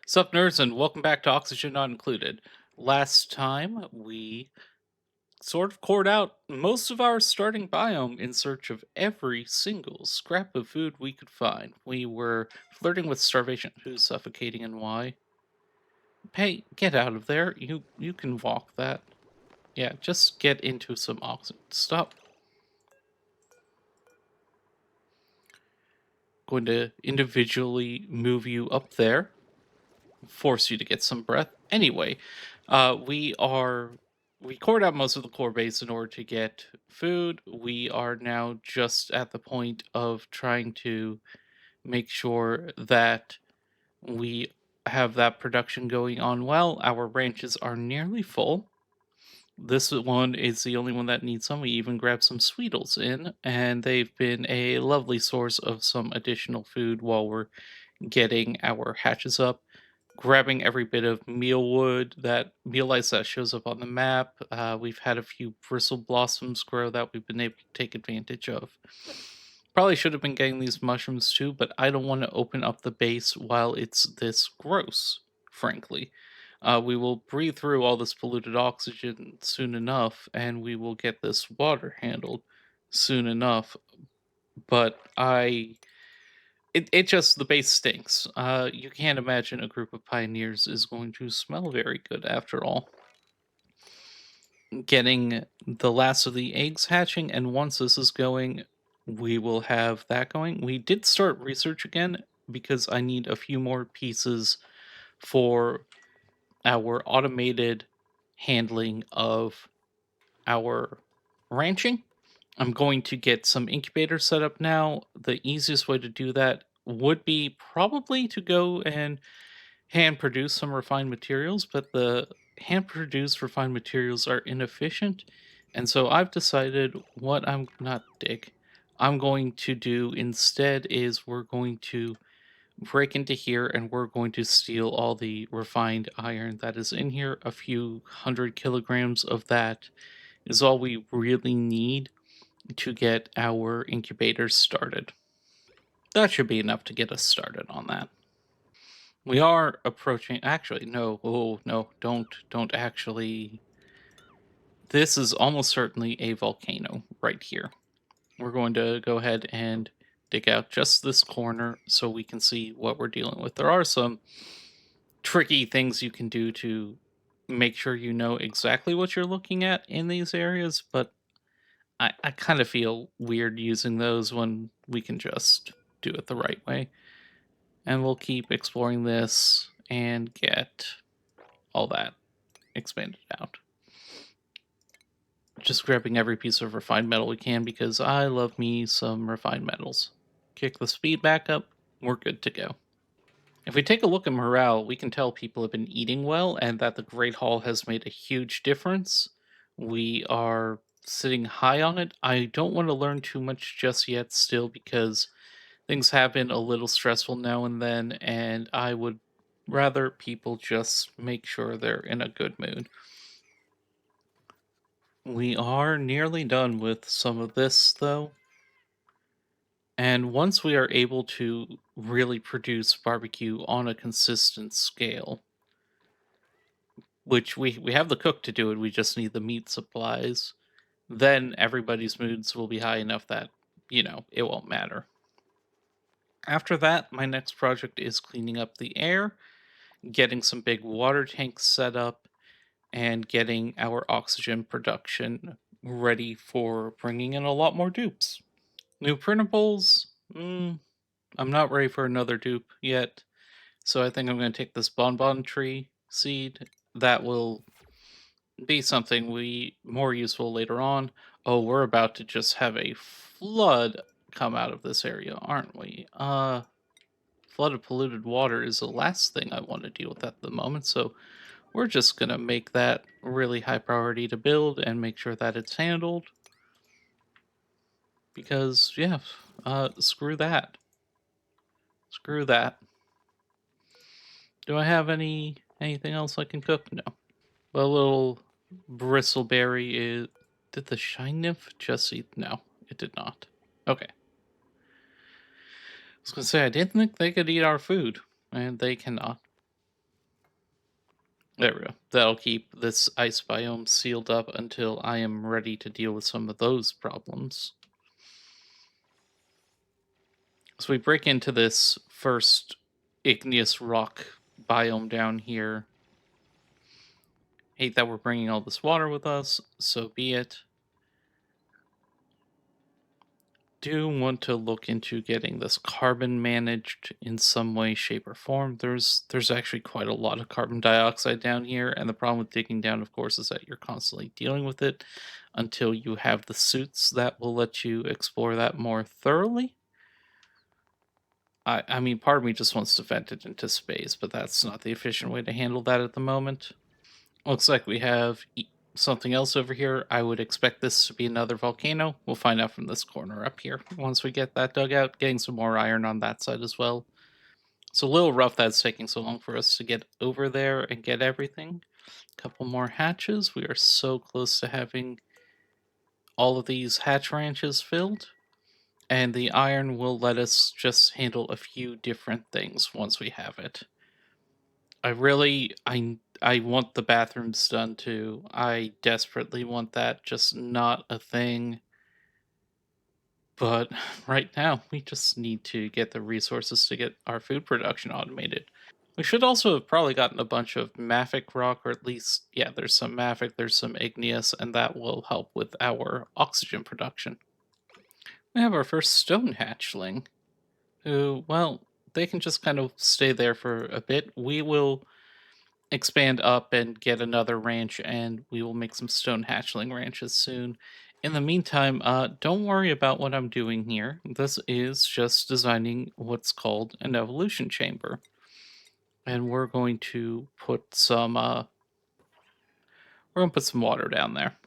Sup, nerds, and welcome back to Oxygen Not Included. Last time, we sort of cored out most of our starting biome in search of every single scrap of food we could find. We were flirting with starvation. Who's suffocating and why? Hey, get out of there. You can walk that. Yeah, just get into some oxygen. Stop. Going to individually move you up there. Force you to get some breath. Anyway, we cored out most of the core base in order to get food. We are now just at the point of trying to make sure that we have that production going on well. Our ranches are nearly full. This one is the only one that needs some. We even grabbed some Sweetles in, and they've been a lovely source of some additional food while we're getting our hatches up, grabbing every bit of mealwood that meal ice that shows up on the map. We've had a few bristle blossoms grow that we've been able to take advantage of. Probably should have been getting these mushrooms too, but I don't want to open up the base while it's this gross, frankly. We will breathe through all this polluted oxygen soon enough, and we will get this water handled soon enough. But it just the base stinks. You can't imagine a group of pioneers is going to smell very good after all. Getting the last of the eggs hatching, and once this is going, we will have that going. We did start research again because I need a few more pieces for our automated handling of our ranching. I'm going to get some incubators set up now. The easiest way to do that would be probably to go and hand produce some refined materials, but the hand produced refined materials are inefficient. And so I've decided what I'm not dig. I'm going to do instead is we're going to break into here and we're going to steal all the refined iron that is in here. A few 100 kilograms of that is all we really need to get our incubators started. That should be enough to get us started on that. We are approaching. Actually, no. Oh no! Don't actually. This is almost certainly a volcano right here. We're going to go ahead and dig out just this corner so we can see what we're dealing with. There are some tricky things you can do to make sure you know exactly what you're looking at in these areas, but I kind of feel weird using those when we can just do it the right way. And we'll keep exploring this and get all that expanded out. Just grabbing every piece of refined metal we can because I love me some refined metals. Kick the speed back up, we're good to go. If we take a look at morale, we can tell people have been eating well and that the Great Hall has made a huge difference. We are sitting high on it. I don't want to learn too much just yet, still, because things have been a little stressful now and then, and I would rather people just make sure they're in a good mood. We are nearly done with some of this, though. And once we are able to really produce barbecue on a consistent scale, which we have the cook to do it, we just need the meat supplies, then everybody's moods will be high enough that, it won't matter. After that, my next project is cleaning up the air, getting some big water tanks set up, and getting our oxygen production ready for bringing in a lot more dupes. New printables? I'm not ready for another dupe yet, so I think I'm going to take this bonbon tree seed. That will be something we more useful later on. Oh, we're about to just have a flood come out of this area, aren't we? Flood of polluted water is the last thing I want to deal with at the moment, so we're just gonna make that really high priority to build and make sure that it's handled. Because yeah, screw that. Screw that. Do I have anything else I can cook? No. A little bristleberry is. Did the shine nymph just eat? No, it did not. Okay. I was gonna say I didn't think they could eat our food, and they cannot. There we go. That'll keep this ice biome sealed up until I am ready to deal with some of those problems. So we break into this first igneous rock biome down here. Hate that we're bringing all this water with us, so be it. Do want to look into getting this carbon managed in some way, shape, or form. There's actually quite a lot of carbon dioxide down here, and the problem with digging down, of course, is that you're constantly dealing with it until you have the suits that will let you explore that more thoroughly. I mean, part of me just wants to vent it into space, but that's not the efficient way to handle that at the moment. Looks like we have something else over here. I would expect this to be another volcano. We'll find out from this corner up here once we get that dug out, getting some more iron on that side as well. It's a little rough that it's taking so long for us to get over there and get everything. A couple more hatches. We are so close to having all of these hatch ranches filled. And the iron will let us just handle a few different things once we have it. I want the bathrooms done too. I desperately want that, just not a thing. But right now, we just need to get the resources to get our food production automated. We should also have probably gotten a bunch of mafic rock, or at least, yeah, there's some mafic, there's some igneous, and that will help with our oxygen production. We have our first stone hatchling, who, well, they can just kind of stay there for a bit. We will expand up and get another ranch, and we will make some stone hatchling ranches soon. In the meantime, don't worry about what I'm doing here. This is just designing what's called an evolution chamber, and we're gonna put some water down there.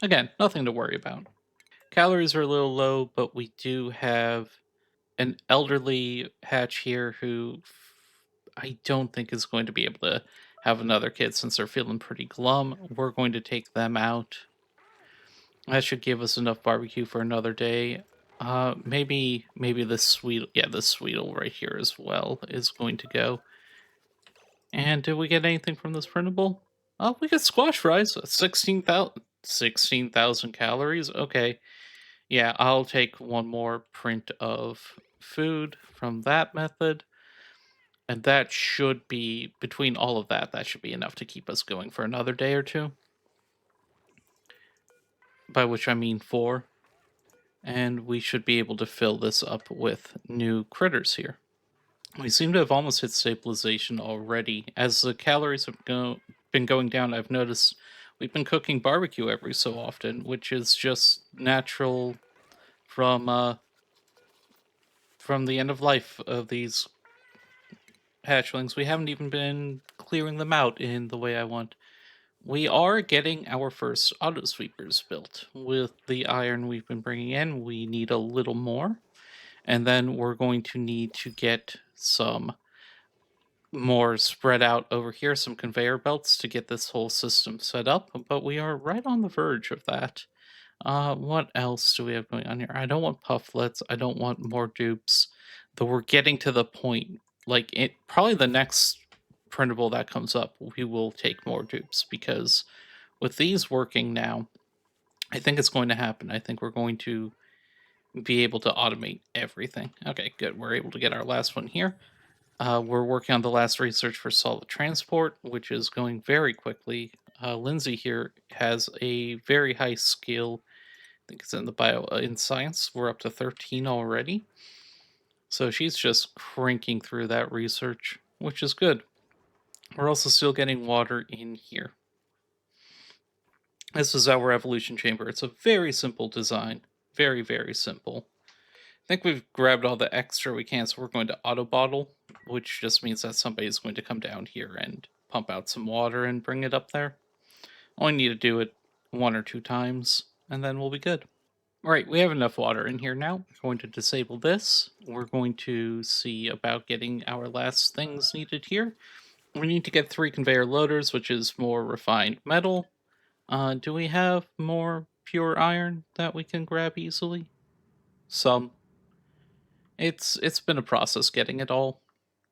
Again, nothing to worry about. Calories are a little low, but we do have an elderly hatch here who I don't think is going to be able to have another kid since they're feeling pretty glum. We're going to take them out. That should give us enough barbecue for another day. Maybe this this sweetle right here as well is going to go. And did we get anything from this printable? Oh, we got squash fries. 16,000 calories. Okay. Yeah, I'll take one more print of food from that method. And that should be, between all of that, that should be enough to keep us going for another day or two. By which I mean 4. And we should be able to fill this up with new critters here. We seem to have almost hit stabilization already. As the calories have been going down, I've noticed we've been cooking barbecue every so often, which is just natural from uh, from the end of life of these hatchlings. We haven't even been clearing them out in the way I want. We are getting our first auto sweepers built. With the iron we've been bringing in, we need a little more. And then we're going to need to get some more spread out over here, some conveyor belts to get this whole system set up. But we are right on the verge of that. What else do we have going on here? I don't want pufflets. I don't want more dupes. Though we're getting to the point, like it probably the next printable that comes up, we will take more dupes because with these working now, I think it's going to happen. I think we're going to be able to automate everything. Okay, good. We're able to get our last one here. We're working on the last research for solid transport, which is going very quickly. Lindsay here has a very high skill. I think it's in the in science. We're up to 13 already. So she's just cranking through that research, which is good. We're also still getting water in here. This is our evolution chamber. It's a very simple design. Very, very simple. I think we've grabbed all the extra we can, so we're going to auto bottle, which just means that somebody's going to come down here and pump out some water and bring it up there. Only need to do it 1 or 2 times, and then we'll be good. All right, we have enough water in here now. We're going to disable this. We're going to see about getting our last things needed here. We need to get 3 conveyor loaders, which is more refined metal. Do we have more pure iron that we can grab easily? Some. It's been a process getting it all,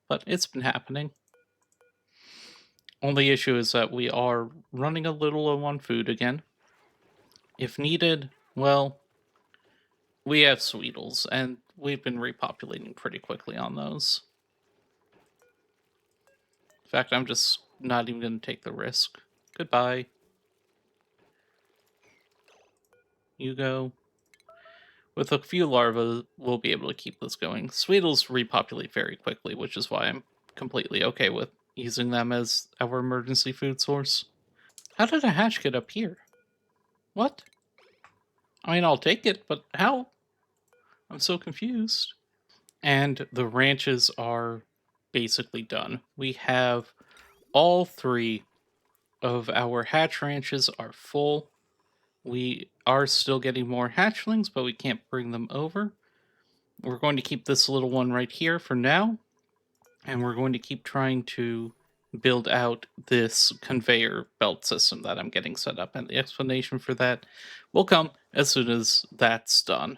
but it's been happening. Only issue is that we are running a little low on food again. If needed, well, we have Sweetles, and we've been repopulating pretty quickly on those. In fact, I'm just not even going to take the risk. Goodbye. You go. With a few larvae, we'll be able to keep this going. Sweetles repopulate very quickly, which is why I'm completely okay with using them as our emergency food source. How did a hatch get up here? What? I mean, I'll take it, but how? I'm so confused. And the ranches are basically done. We have all three of our hatch ranches are full. We are still getting more hatchlings, but we can't bring them over. We're going to keep this little one right here for now, and we're going to keep trying to build out this conveyor belt system that I'm getting set up, and the explanation for that will come as soon as that's done.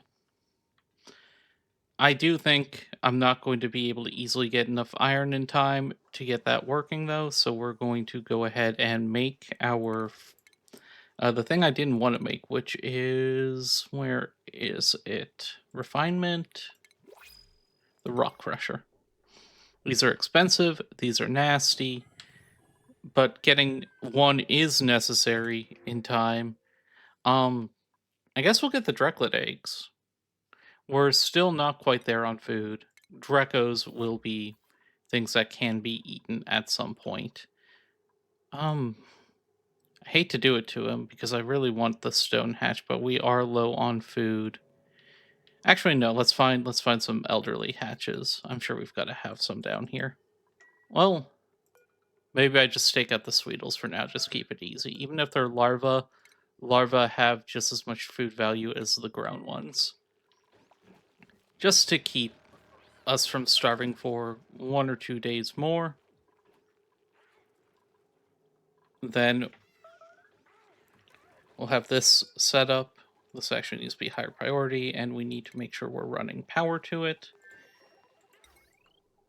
I do think I'm not going to be able to easily get enough iron in time to get that working, though, so we're going to go ahead and make our the thing I didn't want to make, which is, where is it? Refinement, the rock crusher. These are expensive, these are nasty, but getting one is necessary in time. Um, I guess we'll get the Dreklet eggs. We're still not quite there on food. Drekos will be things that can be eaten at some point. Um, I hate to do it to him because I really want the stone hatch, but we are low on food. Actually, no. Let's find some elderly hatches. I'm sure we've got to have some down here. Well, maybe I just stake out the Sweetles for now. Just keep it easy. Even if they're larvae have just as much food value as the grown ones. Just to keep us from starving for 1 or 2 days more. Then we'll have this set up. This actually needs to be higher priority, and we need to make sure we're running power to it.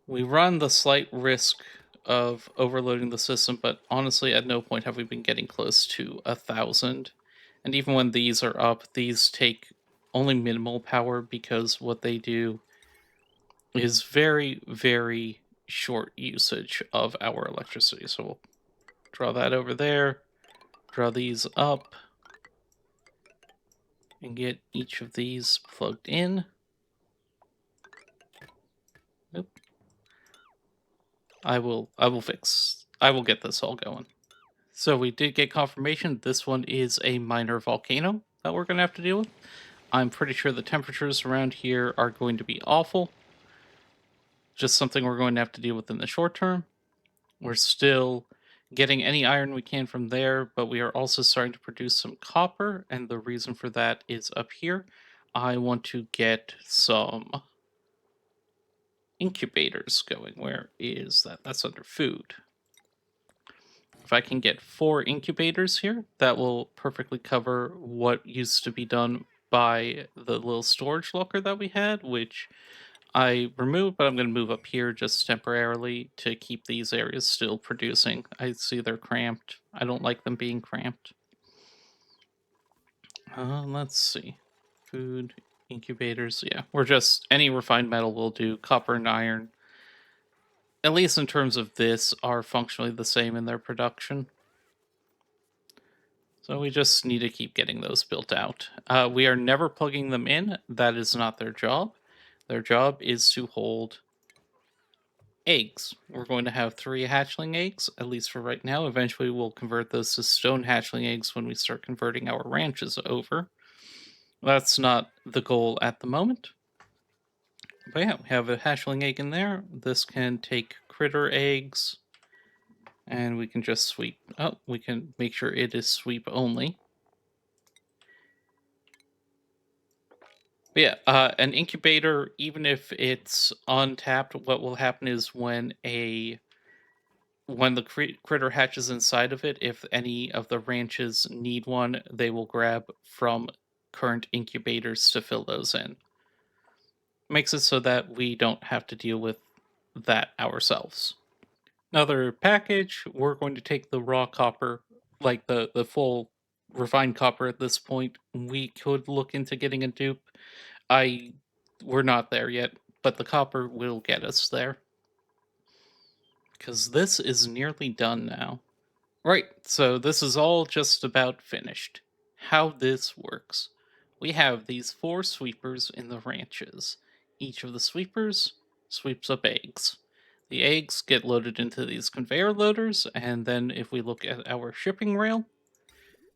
We run the slight risk of overloading the system, but honestly, at no point have we been getting close to 1,000. And even when these are up, these take only minimal power because what they do is very, very short usage of our electricity. So we'll draw that over there, draw these up, and get each of these plugged in. Nope. I will get this all going. So we did get confirmation this one is a minor volcano that we're gonna have to deal with. I'm pretty sure the temperatures around here are going to be awful. Just something we're going to have to deal with in the short term. We're still getting any iron we can from there, but we are also starting to produce some copper, and the reason for that is up here. I want to get some incubators going. Where is that? That's under food. If I can get 4 incubators here, that will perfectly cover what used to be done by the little storage locker that we had, which I removed, but I'm going to move up here just temporarily to keep these areas still producing. I see they're cramped. I don't like them being cramped. Let's see. Food, incubators. Yeah, we're just, any refined metal will do. Copper and iron, at least in terms of this, are functionally the same in their production. So we just need to keep getting those built out. We are never plugging them in. That is not their job. Their job is to hold eggs. We're going to have 3 hatchling eggs, at least for right now. Eventually, we'll convert those to stone hatchling eggs when we start converting our ranches over. That's not the goal at the moment. But yeah, we have a hatchling egg in there. This can take critter eggs. And we can just sweep. Oh, we can make sure it is sweep only. But yeah, an incubator, even if it's untapped, what will happen is when the critter hatches inside of it, if any of the ranches need one, they will grab from current incubators to fill those in. Makes it so that we don't have to deal with that ourselves. Another package, we're going to take the raw copper, like the full refined copper at this point. We could look into getting a dupe. I We're not there yet, but the copper will get us there because this is nearly done now. Right, so this is all just about finished. How this works. We have these four sweepers in the ranches. Each of the sweepers sweeps up eggs. The eggs get loaded into these conveyor loaders, and then if we look at our shipping rail,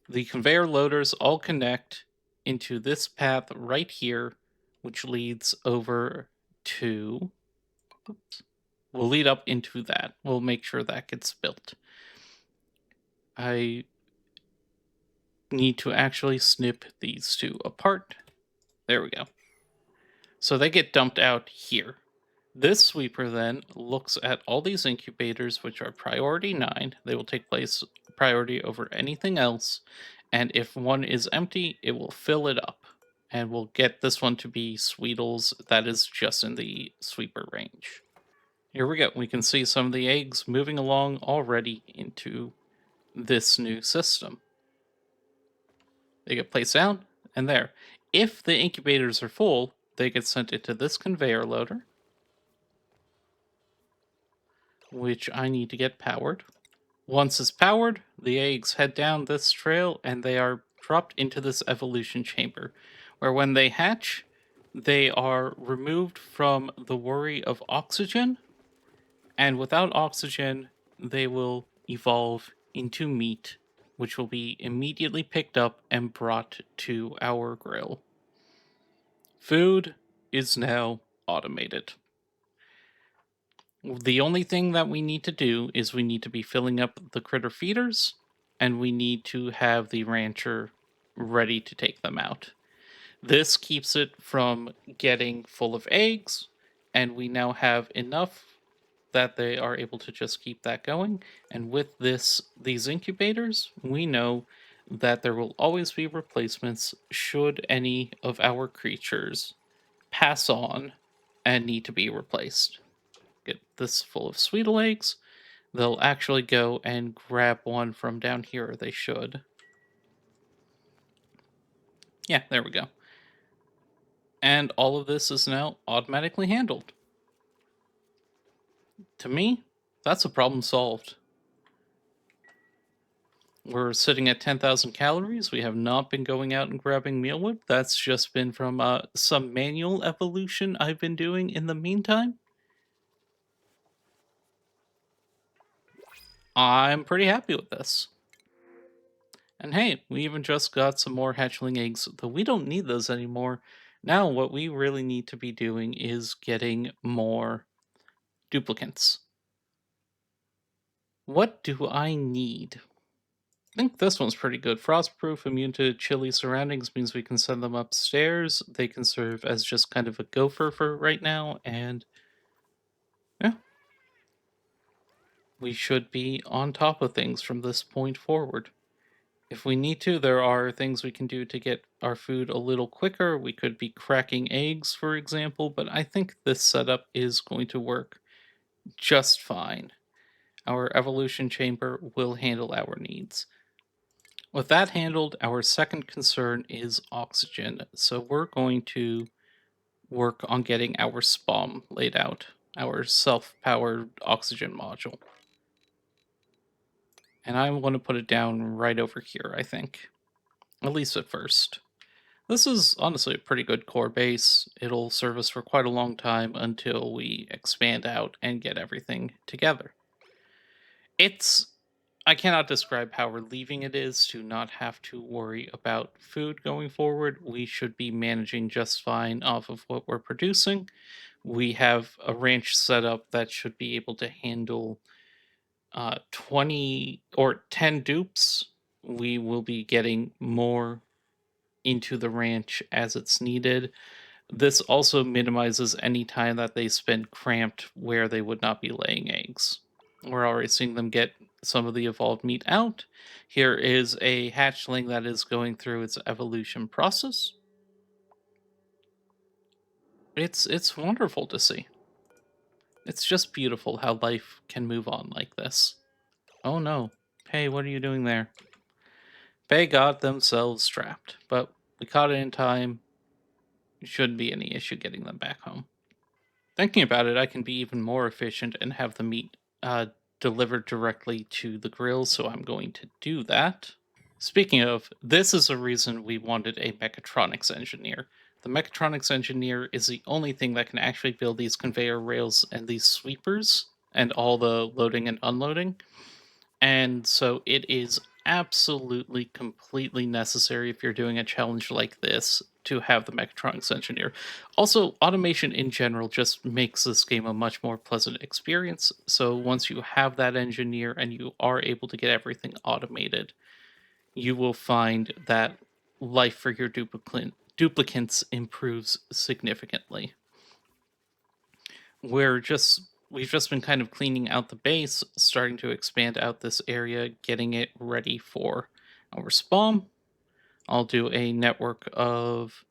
the conveyor loaders all connect into this path right here, which leads over to. Oops, will lead up into that. We'll make sure that gets built. I need to actually snip these two apart. There we go. So they get dumped out here. This sweeper then looks at all these incubators, which are priority 9. They will take place priority over anything else. And if one is empty, it will fill it up. And we'll get this one to be Sweetles that is just in the sweeper range. Here we go. We can see some of the eggs moving along already into this new system. They get placed down, and there. If the incubators are full, they get sent into this conveyor loader, which I need to get powered. Once it's powered, the eggs head down this trail and they are dropped into this evolution chamber, where when they hatch, they are removed from the worry of oxygen, and without oxygen, they will evolve into meat, which will be immediately picked up and brought to our grill. Food is now automated. The only thing that we need to do is we need to be filling up the critter feeders, and we need to have the rancher ready to take them out. This keeps it from getting full of eggs, and we now have enough that they are able to just keep that going. And with these incubators, we know that there will always be replacements should any of our creatures pass on and need to be replaced. Get this full of Sweetle eggs. They'll actually go and grab one from down here. They should. Yeah, there we go. And all of this is now automatically handled. To me, that's a problem solved. We're sitting at 10,000 calories. We have not been going out and grabbing mealwood. That's just been from some manual evolution I've been doing in the meantime. I'm pretty happy with this. And hey, we even just got some more hatchling eggs, though we don't need those anymore. Now, what we really need to be doing is getting more duplicates. What do I need? I think this one's pretty good. Frostproof, immune to chilly surroundings means we can send them upstairs. They can serve as just kind of a gopher for right now, and yeah, we should be on top of things from this point forward. If we need to, there are things we can do to get our food a little quicker. We could be cracking eggs, for example, but I think this setup is going to work just fine. Our evolution chamber will handle our needs. With that handled, our second concern is oxygen. So we're going to work on getting our SPOM laid out, our self-powered oxygen module. And I want to put it down right over here, I think. At least at first. This is honestly a pretty good core base. It'll serve us for quite a long time until we expand out and get everything together. It's I cannot describe how relieving it is to not have to worry about food going forward. We should be managing just fine off of what we're producing. We have a ranch set up that should be able to handle 20 or 10 dupes. We will be getting more into the ranch as it's needed. This also minimizes any time that they spend cramped where they would not be laying eggs. We're already seeing them get some of the evolved meat out. Here is a hatchling that is going through its evolution process. It's wonderful to see. It's just beautiful how life can move on like this. Oh no. Hey, what are you doing there? They got themselves trapped, but we caught it in time. Shouldn't be any issue getting them back home. Thinking about it, I can be even more efficient and have the meat delivered directly to the grill, so I'm going to do that. Speaking of, this is a reason we wanted a mechatronics engineer. The mechatronics engineer is the only thing that can actually build these conveyor rails and these sweepers and all the loading and unloading. And so it is absolutely completely necessary if you're doing a challenge like this to have the mechatronics engineer. Also, automation in general just makes this game a much more pleasant experience. So once you have that engineer and you are able to get everything automated, you will find that life for your duplicants improves significantly. We've just been kind of cleaning out the base, starting to expand out this area, getting it ready for our spawn. I'll do a network of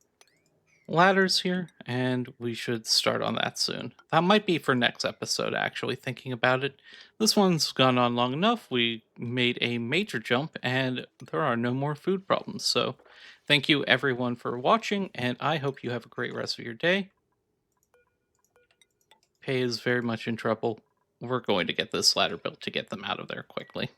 ladders here, and we should start on that soon. That might be for next episode, actually, thinking about it. This one's gone on long enough. We made a major jump, and there are no more food problems. So, thank you everyone for watching, and I hope you have a great rest of your day. Pay is very much in trouble. We're going to get this ladder built to get them out of there quickly.